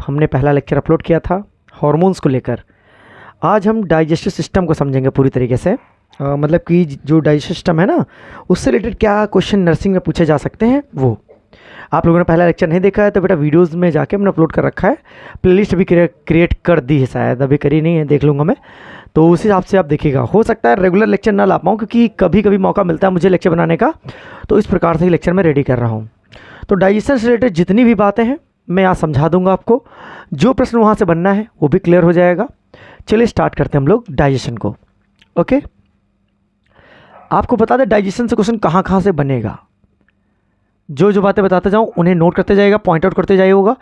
हमने पहला lecture upload किया था हार्मोन्स को लेकर। आज हम डाइजेस्टिव सिस्टम को समझेंगे पूरी तरीके से। मतलब कि जो डाइजेस्टिव सिस्टम है ना, उससे रिलेटेड क्या क्वेश्चन नर्सिंग में पूछे जा सकते हैं वो। आप लोगों ने पहला लेक्चर नहीं देखा है तो बेटा वीडियोस में जाके हमने अपलोड कर रखा है, प्लेलिस्ट भी क्रिएट कर दी है, शायद अभी करी नहीं है, देख लूँगा मैं, तो उस हिसाब से आप देखिएगा। हो सकता है रेगुलर लेक्चर ना ला पाऊँ क्योंकि कभी कभी मौका मिलता है मुझे लेक्चर बनाने का, तो इस प्रकार से ही लेक्चर मैं रेडी कर रहा हूँ। तो डाइजेशन से रिलेटेड जितनी भी बातें हैं मैं आज समझा दूंगा आपको, जो प्रश्न वहाँ से बनना है वो भी क्लियर हो जाएगा। चलिए स्टार्ट करते हैं हम लोग डाइजेशन को। ओके, आपको बता दें डाइजेशन से क्वेश्चन कहाँ कहाँ से बनेगा। जो बातें बताते जाऊँ उन्हें नोट करते जाइएगा, पॉइंट आउट करते जाइएगा,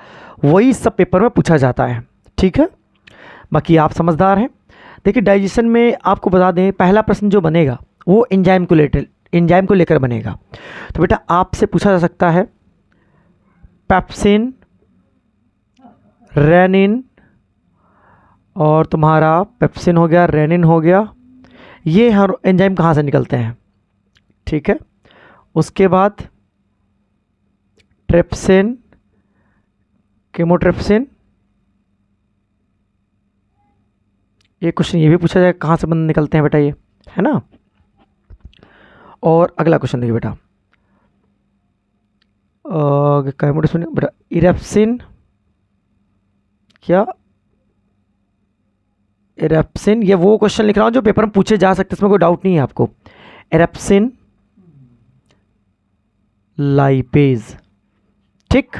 वही सब पेपर में पूछा जाता है, ठीक है। बाकी आप समझदार हैं। देखिए डाइजेशन में आपको बता दें पहला प्रश्न जो बनेगा वो एंजाइम को लेकर बनेगा। तो बेटा आपसे पूछा जा सकता है पेप्सिन, रेनिन, और तुम्हारा पेप्सिन हो गया, रेनिन हो गया, ये हर एंजाइम कहाँ से निकलते हैं, ठीक है। उसके बाद ट्रिप्सिन, केमोट्रिप्सिन, ये क्वेश्चन ये भी पूछा जाए कहाँ से बंद निकलते हैं बेटा, ये है ना। और अगला क्वेश्चन देखिए बेटा, केमोट्रिप्सिन बेटा, इरेप्सिन, क्या एरेप्सिन, ये वो क्वेश्चन लिख रहा हूँ जो पेपर में पूछे जा सकते हैं, इसमें कोई डाउट नहीं है आपको। एरेप्सिन, लाइपेज, ठीक,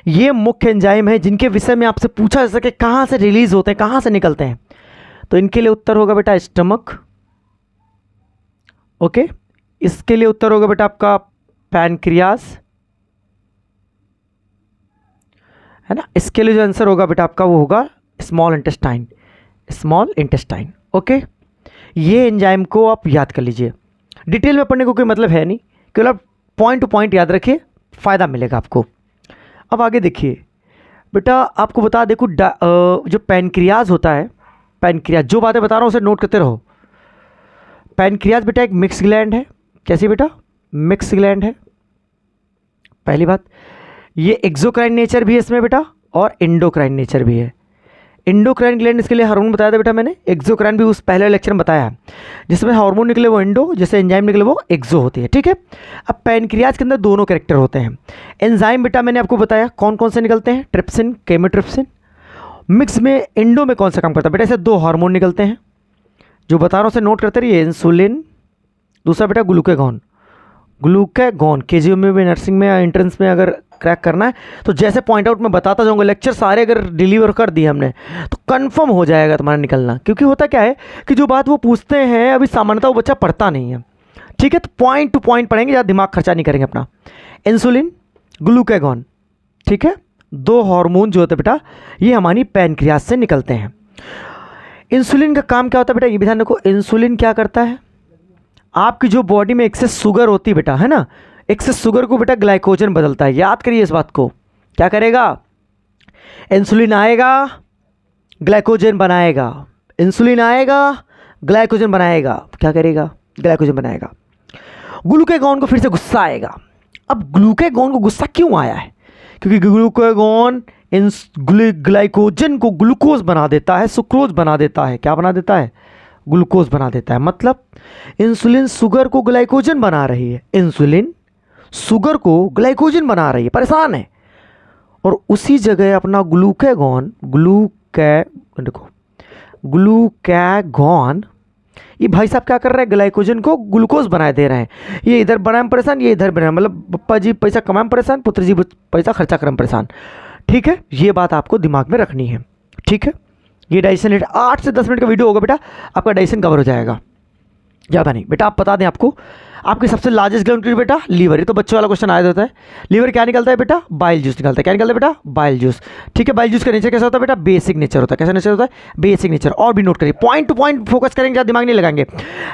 ये मुख्य एंजाइम है जिनके विषय में आपसे पूछा जा सके कहाँ से रिलीज होते हैं, कहाँ से निकलते हैं। तो इनके लिए उत्तर होगा बेटा स्टमक। ओके, इसके लिए उत्तर होगा बेटा आपका पैनक्रियास, है ना। इसके लिए जो आंसर होगा बेटा आपका वो होगा स्मॉल इंटेस्टाइन। ओके, ये एंजाइम को आप याद कर लीजिए, डिटेल में पढ़ने को कोई मतलब है नहीं, केवल आप पॉइंट टू पॉइंट याद रखिए, फ़ायदा मिलेगा आपको। अब आगे देखिए बेटा, आपको बता देखो जो पैनक्रियाज होता है, पैनक्रियाज जो बातें बता रहा हूँ उसे नोट करते रहो। पैनक्रियाज बेटा एक मिक्स ग्लैंड है। कैसी बेटा? मिक्स ग्लैंड है, पहली बात। ये एक्सोक्राइन नेचर भी है इसमें बेटा, और एंडोक्राइन नेचर भी है। एंडोक्राइन ग्लैंड इसके लिए हार्मोन बताया था बेटा मैंने, एक्सोक्राइन भी उस पहले लेक्चर में बताया है। जिसमें हार्मोन निकले वो एंडो, जैसे एंजाइम निकले वो एक्सो होती है, ठीक है। अब पैनक्रियाज के अंदर दोनों कैरेक्टर होते हैं। एंजाइम बेटा मैंने आपको बताया कौन कौन से निकलते हैं, ट्रिप्सिन, केमोट्रिप्सिन। मिक्स में एंडो में कौन सा काम करता है बेटा, ऐसे दो हार्मोन निकलते हैं जो बता रहा हूँ, उसे नोट करते रहिए। इंसुलिन, दूसरा बेटा ग्लूकागॉन। केजीओ में भी, नर्सिंग में या एंट्रेंस में अगर क्रैक करना है तो जैसे पॉइंट आउट मैं बताता जाऊंगा, लेक्चर सारे अगर डिलीवर कर दिए हमने तो कंफर्म हो जाएगा तुम्हारा निकलना। क्योंकि होता क्या है कि जो बात वो पूछते हैं अभी सामान्यतः वो बच्चा पढ़ता नहीं है, ठीक है। तो पॉइंट टू पॉइंट पढ़ेंगे, ज़्यादा दिमाग खर्चा नहीं करेंगे अपना। इंसुलिन, ग्लूकागॉन, ठीक है, दो हार्मोन जो होते हैं बेटा ये हमारी पैनक्रियाज से निकलते हैं। इंसुलिन का काम क्या होता है बेटा, ये भी ध्यान रखो। इंसुलिन क्या करता है, आपकी जो बॉडी में एक्सेस शुगर होती है बेटा, है ना, एक्सेस शुगर को बेटा ग्लाइकोजन बदलता है। याद करिए इस बात को। क्या करेगा? इंसुलिन आएगा, ग्लाइकोजन बनाएगा। इंसुलिन आएगा, ग्लाइकोजन बनाएगा। क्या करेगा? ग्लाइकोजन बनाएगा। ग्लूकागॉन को फिर से गुस्सा आएगा। अब ग्लूकागॉन को गुस्सा क्यों आया है? क्योंकि ग्लूकागॉन ग्लाइकोजन को ग्लूकोज बना देता है, सुक्रोज बना देता है। क्या बना देता है? ग्लूकोज बना देता है। मतलब इंसुलिन शुगर को ग्लाइकोजन बना रही है, इंसुलिन शुगर को ग्लाइकोजन बना रही है, परेशान है। और उसी जगह अपना ग्लूकागॉन ये भाई साहब क्या कर रहे हैं, ग्लाइकोजन को ग्लूकोज बनाए दे रहे हैं। ये इधर बनाए में परेशान, ये इधर बनाए, मतलब पप्पा जी पैसा कमाए में परेशान, पुत्र जी पैसा खर्चा करने में परेशान, ठीक है। ये बात आपको दिमाग में रखनी है, ठीक है। ये डाइजेशन 8 से 10 मिनट का वीडियो होगा बेटा, आपका डाइजेशन कवर हो जाएगा, ज़्यादा नहीं बेटा। आप बता दें आपको, आपकी सबसे लार्जेस्ट ग्लैंड बेटा लीवर। ये तो बच्चों वाला क्वेश्चन आया होता है। लीवर क्या निकलता है बेटा? बाइल जूस निकलता है। क्या निकलता है बेटा? बाइल जूस, ठीक है। बाइल जूस का नेचर कैसा होता है बेटा? बेसिक नेचर होता है। कैसा नेचर होता है? Basic nature. और भी नोट करिए, पॉइंट टू पॉइंट फोकस करेंगे, ज़्यादा दिमाग नहीं लगाएंगे।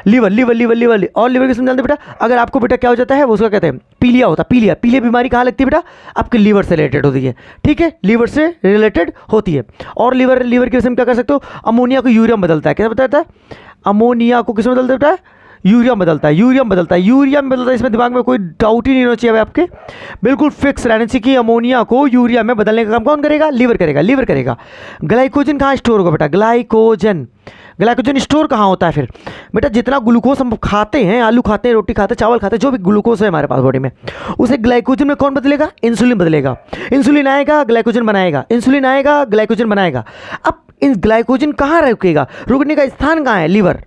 लीवर लीवर लीवर लीवर और लीवर किस में जानते बेटा? अगर आपको बेटा क्या हो जाता है वो उसका कहते हैं पीलिया होता है। पीलिया बीमारी कहाँ लगती है बेटा? आपके लीवर से रिलेटेड होती है, ठीक है, लीवर से रिलेटेड होती है। और लीवर की वजह से क्या कर सकते हो? अमोनिया को यूरिया में बदलता है। कैसे बदलता है? अमोनिया को किस में बदलता है बेटा? यूरियम बदलता है, यूरियम बदलता है, यूरियम बदलता है। इसमें दिमाग में कोई डाउट ही नहीं होना चाहिए आपके, बिल्कुल फिक्स रहने चाहिए कि अमोनिया को यूरिया में बदलने का काम कौन करेगा? लीवर करेगा, लीवर करेगा। ग्लाइकोजन कहाँ स्टोर होगा बेटा? ग्लाइकोजन, ग्लाइकोजन स्टोर कहाँ होता है फिर बेटा? जितना ग्लूकोज हम खाते हैं, आलू खाते हैं, रोटी खाते हैं, चावल खाते हैं, जो भी ग्लूकोज है हमारे पास बॉडी में, उसे ग्लाइकोजन में कौन बदलेगा? इंसुलिन बदलेगा। इंसुलिन आएगा, ग्लाइकोजन बनाएगा, इंसुलिन आएगा, ग्लाइकोजन बनाएगा। अब इन ग्लाइकोजन कहाँ रुकेगा? रुकने का स्थान कहाँ है? लीवर।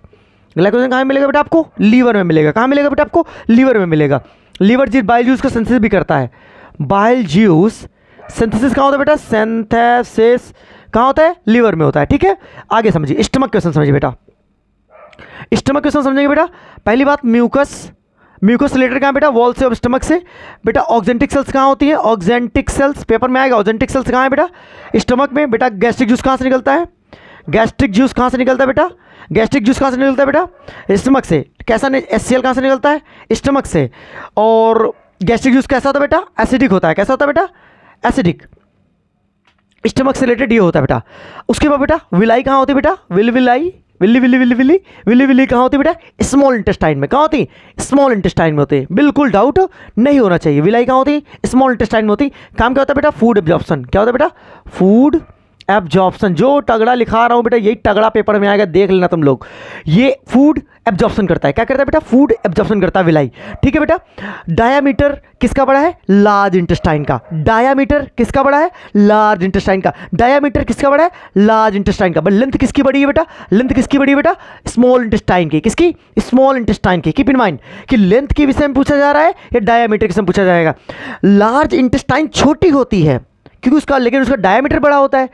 ग्लाइकोजन कहाँ मिलेगा बेटा आपको? लीवर में मिलेगा। कहाँ मिलेगा बेटा आपको? लीवर में मिलेगा। लीवर जी बाइल जूस का सिंथेसिस भी करता है। बाइल जूस सिंथेसिस कहाँ होता है बेटा? सिंथेसिस कहाँ होता है? लीवर में होता है। ठीक है, आगे समझिए, स्टमक क्वेश्चन समझिए बेटा। स्टमक क्वेश्चन समझेंगे बेटा। पहली बात, म्यूकस, म्यूकस रिलेटेड कहाँ बेटा? वॉल से और स्टमक से। बेटा ऑक्जेंटिक सेल्स कहाँ होती है? ऑक्जेंटिक सेल्स पेपर में आएगा। ऑक्जेंटिक सेल्स कहाँ है बेटा? स्टमक में। बेटा गैस्ट्रिक जूस कहाँ से निकलता है? गैस्ट्रिक जूस कहाँ से निकलता है बेटा? गैस्ट्रिक जूस कहाँ से निकलता है बेटा? स्टमक से। कैसा HCl कहाँ से निकलता है? स्टमक से। और गैस्ट्रिक जूस कैसा होता है बेटा? एसिडिक होता है। कैसा होता है बेटा? एसिडिक। स्टमक से रिलेटेड ये होता है बेटा। उसके बाद बेटा विलाई कहाँ होती है बेटा? Villi, Willey Willey Willey Willey Willey Willey कहाँ होती है बेटा? स्मॉल इंटेस्टाइन में। कहाँ होती? स्मॉल इंटेस्टाइन में होती है। बिल्कुल डाउट नहीं होना चाहिए। विलाई कहाँ होती? स्मॉल इंटेस्टाइन में होती। काम क्या होता है बेटा? Food absorption. क्या होता है बेटा? Food absorption. जो तगड़ा लिखा रहा हूँ बेटा, यही तगड़ा पेपर में आएगा, देख लेना तुम लोग। ये फूड एब्जॉर्प्शन करता है। क्या करता है बेटा? फूड एब्जॉर्प्शन करता है विलाई। ठीक है बेटा। डायामीटर किसका बड़ा है? लार्ज इंटेस्टाइन का। डायामीटर किसका बड़ा है? लार्ज इंटेस्टाइन का। डायामीटर किसका बड़ा है? लार्ज इंटेस्टाइन का। बट लेंथ किसकी बड़ी है बेटा? लेंथ किसकी बड़ी है बेटा? स्मॉल इंटेस्टाइन की। किसकी? स्मॉल इंटेस्टाइन की। कीप इन माइंड कि लेंथ के विषय में पूछा जा रहा है या डायामीटर के विषय में पूछा जाएगा। लार्ज इंटेस्टाइन छोटी होती है क्योंकि उसका, लेकिन उसका डायमीटर बड़ा होता है।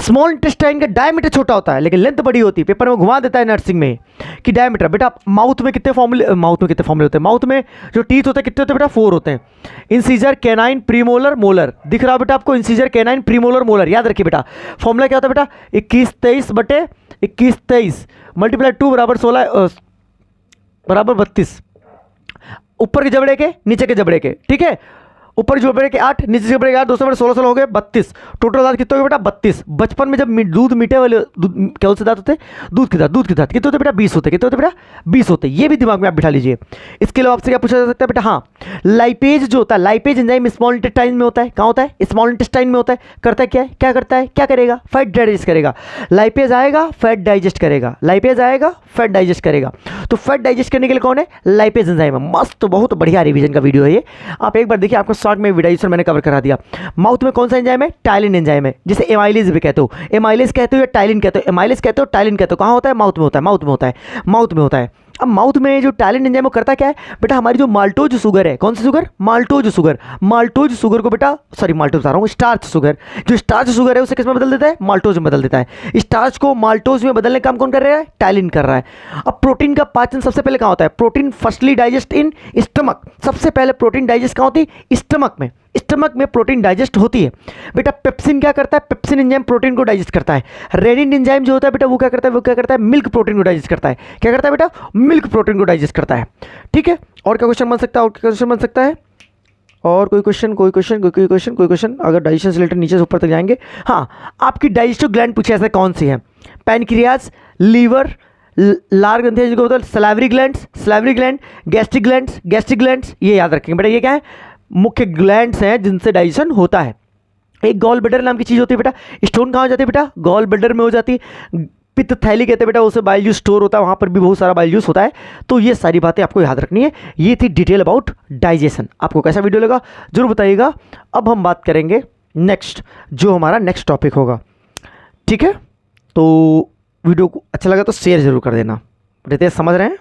स्मॉल इंटेस्टाइन का डायमीटर छोटा होता है लेकिन लेंथ बड़ी होती है। पेपर में घुमा देता है नर्सिंग में कि डायमीटर। बेटा माउथ में कितने फॉर्मूले, माउथ में कितने फॉर्मूले होते हैं? माउथ में जो टीथ होते हैं कितने होते हैं बेटा? 4 होते हैं। Incisor, canine, premolar, molar. दिख रहा बेटा आपको? Incisor, canine, premolar, molar. याद रखिए बेटा, फॉर्मूला क्या होता है बेटा? 21-23/21-23 मल्टीप्लाई 2 बराबर 16 बराबर 32। ऊपर के जबड़े के, नीचे के जबड़े के। ठीक है, ऊपर जबड़े के 8, नीचे जबड़े के 8, 2 16 हो गए 32। टोटल दांत कितने हो गए बेटा? 32। बचपन में जब दूध मीठे वाले क्या से दांत होते? दूध के दांत, दूध के दांत कितने होते बेटा? 20 होते। कितने होते बेटा? 20 होते। ये भी दिमाग में आप बिठा लीजिए। इसके अलावा आपसे क्या पूछा जा सकता है बेटा? हाँ, लाइपेज जो होता है, लाइपेज एंजाइम स्मॉल इंटेस्टाइन में होता है। कहाँ होता है? स्मॉल इंटेस्टाइन में होता है। करता है क्या है? क्या करता है? क्या करेगा? फैट डाइजेस्ट करेगा। लाइपेज आएगा, फैट डाइजेस्ट करेगा। लाइपेज आएगा, फैट डाइजेस्ट करेगा। तो फैट डाइजेस्ट करने के लिए कौन है? लाइपेज एंजाइम है। मस्त, बहुत बढ़िया रिवीजन का वीडियो है ये। आप एक बार देखिए, आपको शॉर्ट में डाइजेशन मैंने कवर करा दिया। माउथ में कौन सा एंजाइम है? टाइलिन एंजाइम है, जिसे एमाइलेज भी कहते हो। एमाइलेज कहते हो या टाइलिन कहते हो? एमाइलेज कहते हो, टाइलिन कहते हो। कहाँ होता है? माउथ में होता है। माउथ में होता है। माउथ में होता है। अब माउथ में जो टाइलिन एंजाइम वो करता क्या है बेटा? हमारी जो माल्टोज शुगर है, कौन सी sugar? Maltose sugar. Maltose sugar को बेटा, सॉरी माल्टोज बता रहा हूँ, स्टार्च शुगर। जो स्टार्च शुगर है उसे किस में बदल देता है? माल्टोज में बदल देता है। स्टार्च को माल्टोज में बदलने का काम कौन कर रहा है? टाइलिन कर रहा है। अब प्रोटीन का पाचन सबसे पहले कहाँ होता है? Protein firstly digest in stomach. सबसे पहले प्रोटीन डाइजेस्ट कहाँ होती है? स्टमक में। स्टमक में प्रोटीन डाइजेस्ट होती है बेटा। पेप्सिन क्या करता है? पेप्सिन एंजाइम प्रोटीन को डाइजेस्ट करता है। रेनिन एंजाइम जो होता है बेटा वो क्या करता है? वो क्या करता है? मिल्क प्रोटीन को डाइजेस्ट करता है। क्या करता है बेटा? मिल्क प्रोटीन को डाइजेस्ट करता है। ठीक है, और क्या क्वेश्चन बन सकता है? और क्या क्वेश्चन बन सकता है? और कोई क्वेश्चन, कोई क्वेश्चन, कोई क्वेश्चन, कोई क्वेश्चन? अगर डाइजेशन से रिलेटेड नीचे से ऊपर तक जाएंगे। हाँ, आपकी डाइजेस्टिव ग्लैंड पूछे ऐसे कौन सी है? पैनक्रियाज, लीवर, लार ग्रंथि जिनको बोलते हैं salivary glands, salivary gland, gastric glands, gastric glands. ये याद रखेंगे बेटा। ये क्या है? मुख्य ग्लैंड्स हैं जिनसे डाइजेशन होता है। एक गॉल ब्लैडर नाम की चीज़ होती है बेटा। स्टोन कहाँ हो जाती है बेटा? गॉल ब्लैडर में हो जाती है। पित्त थैली कहते हैं बेटा, उसे बाइल जूस स्टोर होता है, वहाँ पर भी बहुत सारा बाइल जूस होता है। तो ये सारी बातें आपको याद रखनी है। ये थी डिटेल अबाउट डाइजेशन। आपको कैसा वीडियो लगा जरूर बताइएगा। अब हम बात करेंगे नेक्स्ट, जो हमारा नेक्स्ट टॉपिक होगा। ठीक है, तो वीडियो को अच्छा लगा तो शेयर जरूर कर देना। रितेश समझ रहे हैं?